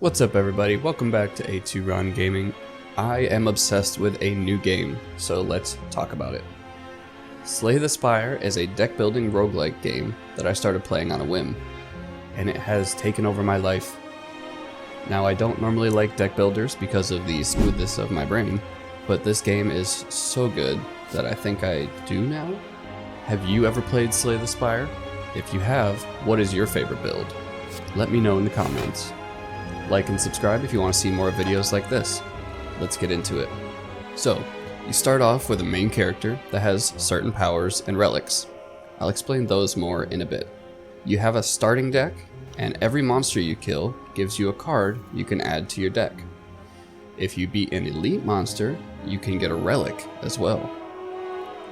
What's up everybody, welcome back to A2Ron Gaming. I am obsessed with a new game, so let's talk about it. Slay the Spire is a deck building roguelike game that I started playing on a whim, and it has taken over my life. Now I don't normally like deck builders because of the smoothness of my brain, but this game is so good that I think I do now. Have you ever played Slay the Spire? If you have, what is your favorite build? Let me know in the comments. Like and subscribe if you want to see more videos like this. Let's get into it. So, you start off with a main character that has certain powers and relics. I'll explain those more in a bit. You have a starting deck, and every monster you kill gives you a card you can add to your deck. If you beat an elite monster, you can get a relic as well.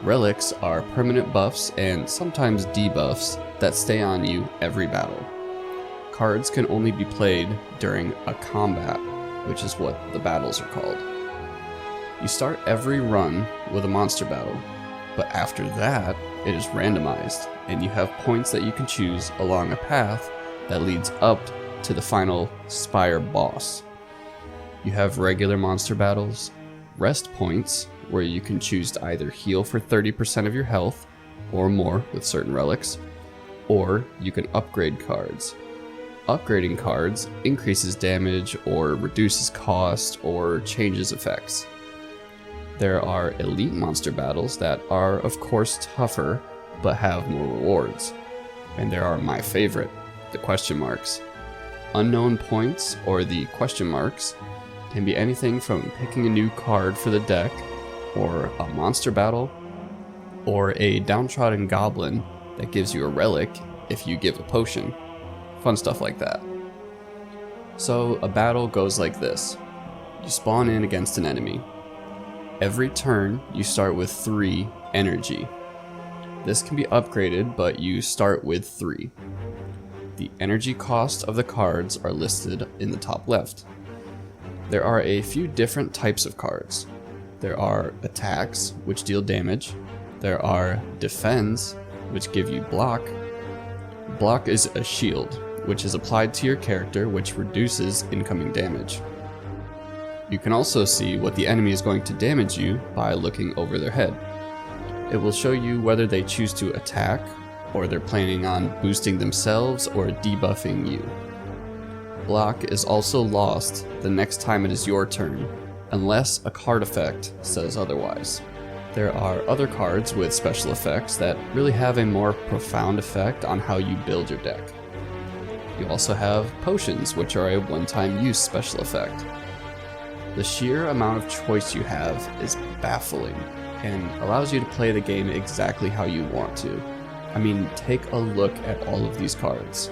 Relics are permanent buffs and sometimes debuffs that stay on you every battle. Cards can only be played during a combat, which is what the battles are called. You start every run with a monster battle, but after that, it is randomized, and you have points that you can choose along a path that leads up to the final Spire boss. You have regular monster battles, rest points, where you can choose to either heal for 30% of your health, or more with certain relics, or you can upgrade cards. Upgrading cards increases damage or reduces cost or changes effects. There are elite monster battles that are of course tougher but have more rewards. And there are my favorite, the question marks. Unknown points, or the question marks, can be anything from picking a new card for the deck, or a monster battle, or a downtrodden goblin that gives you a relic if you give a potion. Fun stuff like that. So a battle goes like this. You spawn in against an enemy. Every turn you start with 3 energy. This can be upgraded, but you start with 3. The energy cost of the cards are listed in the top left. There are a few different types of cards. There are attacks, which deal damage. There are defends, which give you block. Block is a shield, which is applied to your character, which reduces incoming damage. You can also see what the enemy is going to damage you by looking over their head. It will show you whether they choose to attack, or they're planning on boosting themselves or debuffing you. Block is also lost the next time it is your turn, unless a card effect says otherwise. There are other cards with special effects that really have a more profound effect on how you build your deck. You also have potions, which are a one-time use special effect. The sheer amount of choice you have is baffling and allows you to play the game exactly how you want to. I mean, take a look at all of these cards.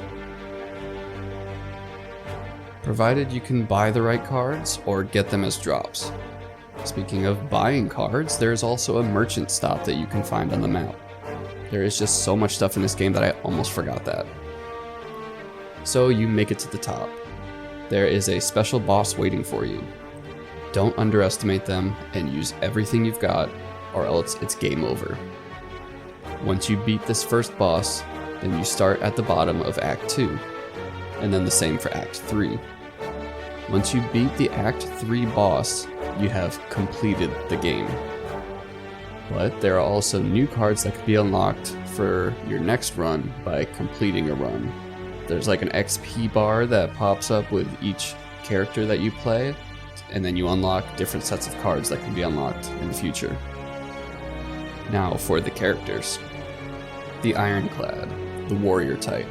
Provided you can buy the right cards or get them as drops. Speaking of buying cards, there is also a merchant stop that you can find on the map. There is just so much stuff in this game that I almost forgot that. So you make it to the top. There is a special boss waiting for you. Don't underestimate them and use everything you've got, or else it's game over. Once you beat this first boss, then you start at the bottom of Act 2, and then the same for Act 3. Once you beat the Act 3 boss, you have completed the game. But there are also new cards that can be unlocked for your next run by completing a run. There's like an XP bar that pops up with each character that you play, and then you unlock different sets of cards that can be unlocked in the future. Now for the characters. The Ironclad, the warrior type.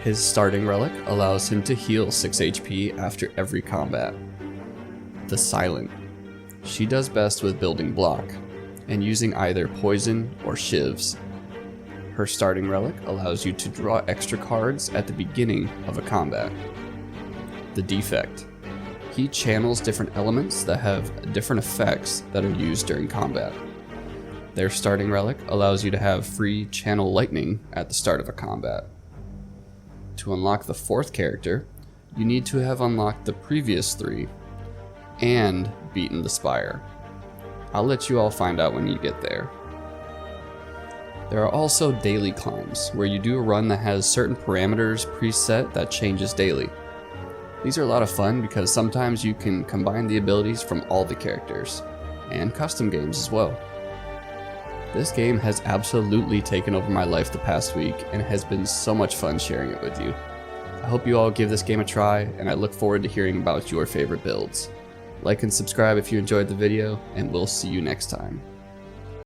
His starting relic allows him to heal 6 HP after every combat. The Silent. She does best with building block, and using either poison or shivs. Her starting relic allows you to draw extra cards at the beginning of a combat. The Defect. He channels different elements that have different effects that are used during combat. Their starting relic allows you to have free channel lightning at the start of a combat. To unlock the 4th character, you need to have unlocked the previous 3 and beaten the Spire. I'll let you all find out when you get there. There are also daily climbs, where you do a run that has certain parameters preset that changes daily. These are a lot of fun because sometimes you can combine the abilities from all the characters, and custom games as well. This game has absolutely taken over my life the past week and it has been so much fun sharing it with you. I hope you all give this game a try, and I look forward to hearing about your favorite builds. Like and subscribe if you enjoyed the video, and we'll see you next time.